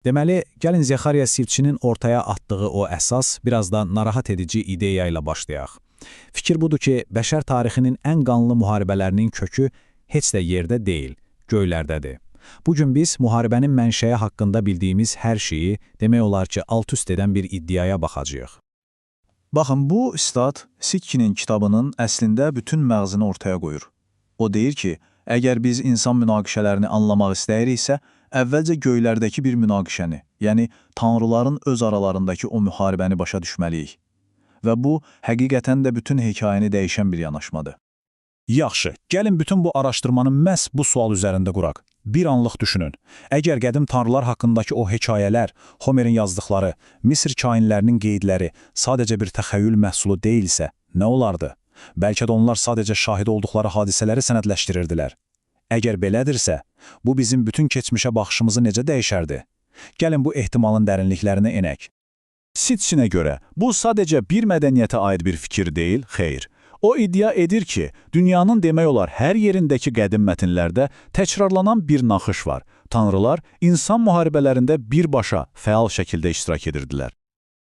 Deməli, gəlin Zexariya Sirçinin ortaya atdığı o əsas, biraz da narahat edici ideya ilə başlayaq. Fikir budur ki, bəşər tarixinin ən qanlı müharibələrinin kökü heç də yerdə deyil, göylərdədir. Bugün biz müharibənin mənşəyi haqqında bildiyimiz hər şeyi, demək olar ki, alt-üst edən bir iddiaya baxacağıq. Baxın, bu istat Sitchinin kitabının əslində bütün məğzini ortaya qoyur. O deyir ki, əgər biz insan münaqişələrini anlamaq istəyiriksə, əvvəlcə göylərdəki bir münaqişəni, yəni tanrıların öz aralarındakı o müharibəni başa düşməliyik. Və bu, həqiqətən də bütün hekayəni dəyişən bir yanaşmadır. Yaxşı, gəlin bütün bu araşdırmanı məhz bu sual üzərində quraq. Bir anlıq düşünün. Əgər qədim tanrılar haqqındakı o hekayələr, Homerin yazdıqları, Misir kainlərinin qeydləri sadəcə bir təxəyyül məhsulu deyilsə, nə olardı? Bəlkə də onlar sadəcə şahid olduqları hadisələri sənədləşdirirdilər. Əgər belədirsə, bu bizim bütün keçmişə baxışımızı necə dəyişərdi? Gəlin bu ehtimalın dərinliklərinə enək. Sitchinə görə, bu sadəcə bir mədəniyyətə aid bir fikir deyil, xeyr. O iddia edir ki, dünyanın demək olar hər yerindəki qədim mətnlərdə təkrarlanan bir naxış var. Tanrılar insan müharibələrində birbaşa, fəal şəkildə iştirak edirdilər.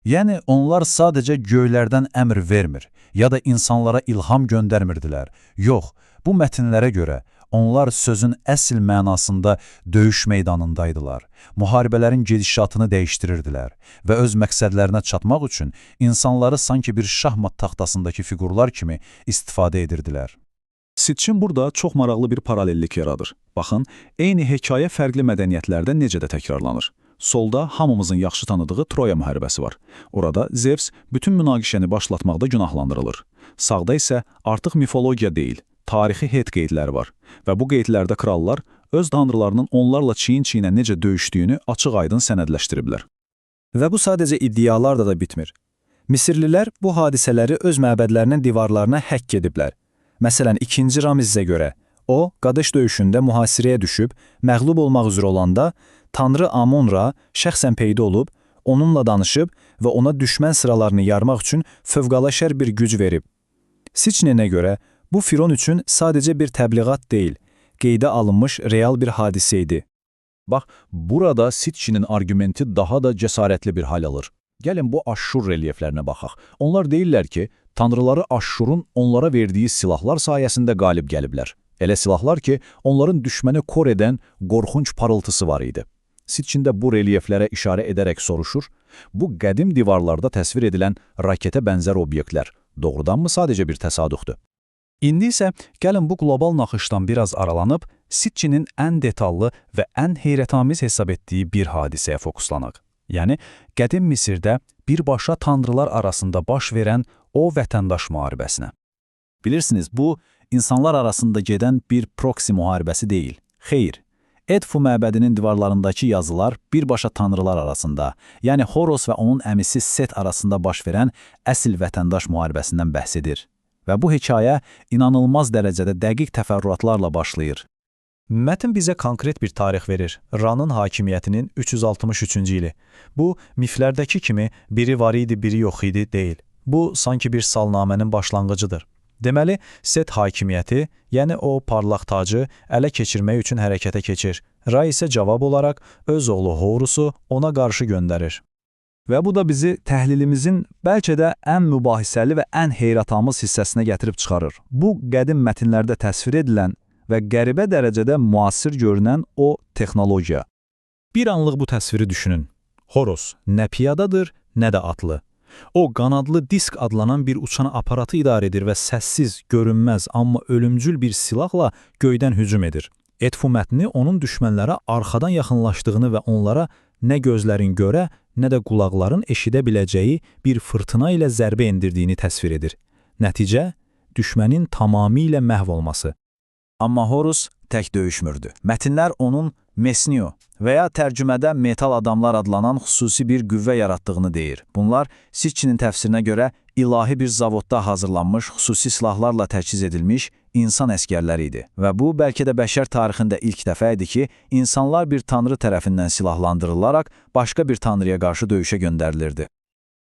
Yəni, onlar sadəcə göylərdən əmr vermir, ya da insanlara ilham göndərmirdilər. Yox, bu mətnlərə görə onlar sözün əsl mənasında döyüş meydanındaydılar. Müharibələrin gedişatını dəyişdirirdilər və öz məqsədlərinə çatmaq üçün insanları sanki bir şahmat taxtasındakı figurlar kimi istifadə edirdilər. Sitchin burada çox maraqlı bir paralellik yaradır. Baxın, eyni hekayə fərqli mədəniyyətlərdə necə də təkrarlanır. Solda hamımızın yaxşı tanıdığı Troya müharibəsi var. Orada Zevs bütün münaqişəni başlatmaqda günahlandırılır. Sağda isə artıq mifologiya deyil, tarixi het qeydləri var və bu qeydlərdə krallar öz tanrılarının onlarla çiyin-çiyinə necə döyüşdüyünü açıq-aydın sənədləşdiriblər. Və bu sadəcə iddialarla da bitmir. Misirlilər bu hadisələri öz məbədlərinin divarlarına həkk ediblər. Məsələn, 2-ci Ramizə görə, o, Qadış döyüşündə mühasirəyə düşüb, məğlub olmaq üzrə olanda, Tanrı Amon-Ra şəxsən peyda olub, onunla danışıb və ona düşmən sıralarını yarmaq üçün fövqəlaşər bir güc verib. Sitchinə görə, bu Firon üçün sadəcə bir təbliğat deyil, qeydə alınmış real bir hadisə idi. Bax, burada Sitchinin argumenti daha da cəsarətli bir hal alır. Gəlin bu Aşşur relyeflərinə baxaq. Onlar deyirlər ki, tanrıları Aşşurun onlara verdiyi silahlar sayəsində qalib gəliblər. Elə silahlar ki, onların düşməni kor edən qorxunc parıltısı var idi. Sitchin də bu relyeflərə işarə edərək soruşur, bu qədim divarlarda təsvir edilən raketə bənzər obyektlər doğrudanmı sadəcə bir təsadüfdür? İndi isə gəlin bu qlobal naxışdan biraz aralanıb, Sitchinin ən detallı və ən heyrətamiz hesab etdiyi bir hadisəyə fokuslanaq. Yəni, qədim Misirdə birbaşa tanrılar arasında baş verən o vətəndaş müharibəsinə. Bilirsiniz, bu, insanlar arasında gedən bir proksi müharibəsi deyil. Xeyr, Edfu məbədinin divarlarındakı yazılar birbaşa tanrılar arasında, yəni Horos və onun əmisi Set arasında baş verən əsl vətəndaş müharibəsindən bəhs edir. Və bu hekayə inanılmaz dərəcədə dəqiq təfərrüatlarla başlayır. Mətn bizə konkret bir tarix verir, Ranın hakimiyyətinin 363-cü ili. Bu, miflərdəki kimi biri var idi, biri yox idi deyil. Bu, sanki bir salnamənin başlanğıcıdır. Deməli, Set hakimiyyəti, yəni o parlaq tacı ələ keçirmək üçün hərəkətə keçir. Ra isə cavab olaraq öz oğlu Horusu ona qarşı göndərir. Və bu da bizi təhlilimizin bəlkə də ən mübahisəli və ən heyratamız hissəsinə gətirib çıxarır. Bu, qədim mətnlərdə təsvir edilən və qəribə dərəcədə müasir görünən o texnologiya. Bir anlıq bu təsviri düşünün. Horos nə piyadadır, nə də atlı. O, qanadlı disk adlanan bir uçan aparatı idarə edir və səssiz, görünməz, amma ölümcül bir silahla göydən hücum edir. Edfu mətni onun düşmənlərə arxadan yaxınlaşdığını və onlara nə gözlərin görə, nə də qulaqların eşidə biləcəyi bir fırtına ilə zərbə endirdiyini təsvir edir. Nəticə, düşmənin tamamilə məhv olması. Amma Horus tək döyüşmürdü. Mətnlər onun Mesnio və ya tərcümədə metal adamlar adlanan xüsusi bir qüvvə yaratdığını deyir. Bunlar, Sitchinin təfsirinə görə, ilahi bir zavodda hazırlanmış, xüsusi silahlarla təchiz edilmiş insan əskərləri idi. Və bu, bəlkə də bəşər tarixində ilk dəfə idi ki, insanlar bir tanrı tərəfindən silahlandırılaraq başqa bir tanrıya qarşı döyüşə göndərilirdi.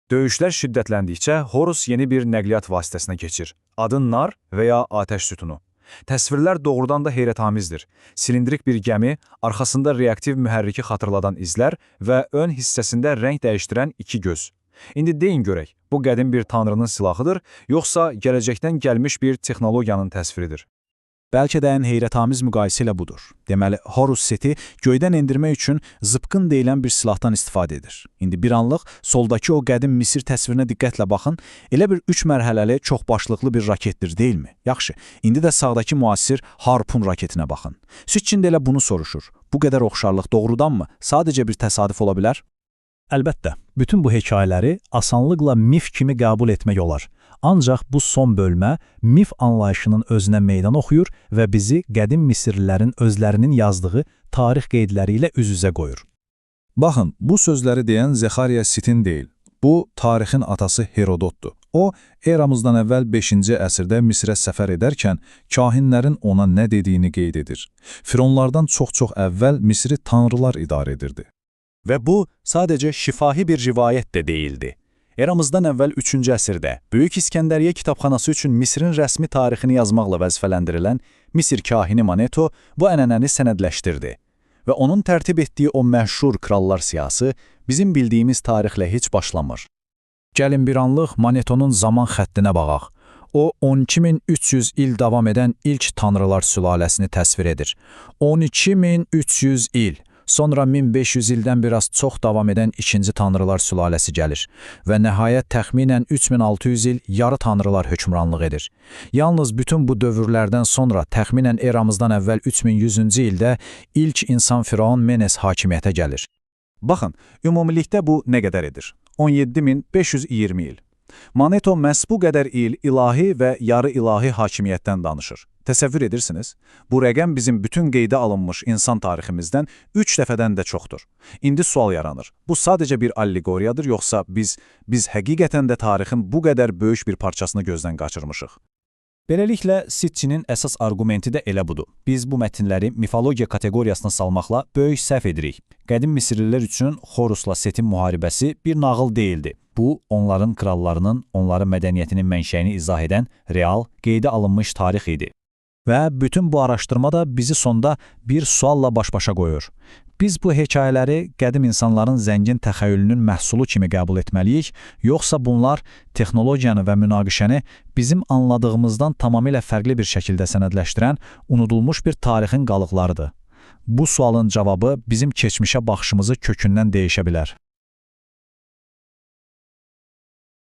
Döyüşlər şiddətləndikcə Horus yeni bir nəqliyyat vasitəsinə keçir. Adı nar və ya atəş sütunu. Təsvirlər doğrudan da heyrətamizdir. Silindrik bir gəmi, arxasında reaktiv mühərriki xatırladan izlər və ön hissəsində rəng dəyişdirən iki göz. İndi deyin görək, bu qədim bir tanrının silahıdır, yoxsa gələcəkdən gəlmiş bir texnologiyanın təsviridir? Bəlkə də ən heyrətamiz müqayisə ilə budur. Deməli, Horus seti göydən endirmək üçün zıpqın deyilən bir silahdan istifadə edir. İndi bir anlıq soldakı o qədim Misir təsvirinə diqqətlə baxın, elə bir 3 mərhələli, çox başlıqlı bir raketdir, deyilmi? Yaxşı, indi də sağdakı müasir Harpun raketinə baxın. Sitchin də elə bunu soruşur. Bu qədər oxşarlıq doğrudanmı? Sadəcə bir təsadüf ola bilər? Əlbəttə, bütün bu hekayələri asanlıqla mif kimi qəbul etmək olar. Ancaq bu son bölmə mif anlayışının özünə meydan oxuyur və bizi qədim Misirlilərin özlərinin yazdığı tarix qeydləri ilə üz-üzə qoyur. Baxın, bu sözləri deyən Zexariya Sitin deyil. Bu, tarixin atası Herodotdur. O, eramızdan əvvəl 5-ci əsrdə Misirə səfər edərkən kahinlərin ona nə dediyini qeyd edir. Fironlardan çox-çox əvvəl Misiri tanrılar idarə edirdi. Və bu, sadəcə şifahi bir rivayət də deyildi. Eramızdan əvvəl 3-cü əsrdə Böyük İskəndəriyyə kitabxanası üçün Misirin rəsmi tarixini yazmaqla vəzifələndirilən Misir kahini Maneto bu ənənəni sənədləşdirdi və onun tərtib etdiyi o məşhur krallar siyahısı bizim bildiyimiz tarixlə heç başlamır. Gəlin bir anlıq Manetonun zaman xəttinə baxaq. O, 12300 il davam edən ilk tanrılar sülaləsini təsvir edir. 12300 il. Sonra 1500 ildən biraz çox davam edən ikinci tanrılar sülaləsi gəlir və nəhayət təxminən 3600 il yarı tanrılar hökmranlıq edir. Yalnız bütün bu dövrlərdən sonra təxminən eramızdan əvvəl 3100-cü ildə ilk insan firavun Menes hakimiyyətə gəlir. Baxın, ümumilikdə bu nə qədər edir? 17520 il. Maneto məhz bu qədər il ilahi və yarı ilahi hakimiyyətdən danışır. Təsəvvür edirsiniz? Bu rəqəm bizim bütün qeydə alınmış insan tariximizdən 3 dəfədən də çoxdur. İndi sual yaranır. Bu sadəcə bir allegoriyadır, yoxsa biz həqiqətən də tarixin bu qədər böyük bir parçasını gözdən qaçırmışıq? Beləliklə, Sitchinin əsas argumenti də elə budur. Biz bu mətnləri mifologiya kateqoriyasına salmaqla böyük səhv edirik. Qədim Misirlilər üçün Horusla Setin müharibəsi bir nağıl deyildi. Bu, onların krallarının, onların mədəniyyətinin mənşəyini izah edən real, qeydə alınmış tarix idi. Və bütün bu araşdırma da bizi sonda bir sualla baş-başa qoyur. Biz bu hekayələri qədim insanların zəngin təxəyyülünün məhsulu kimi qəbul etməliyik, yoxsa bunlar texnologiyanı və münaqişəni bizim anladığımızdan tamamilə fərqli bir şəkildə sənədləşdirən unudulmuş bir tarixin qalıqlarıdır. Bu sualın cavabı bizim keçmişə baxışımızı kökündən dəyişə bilər.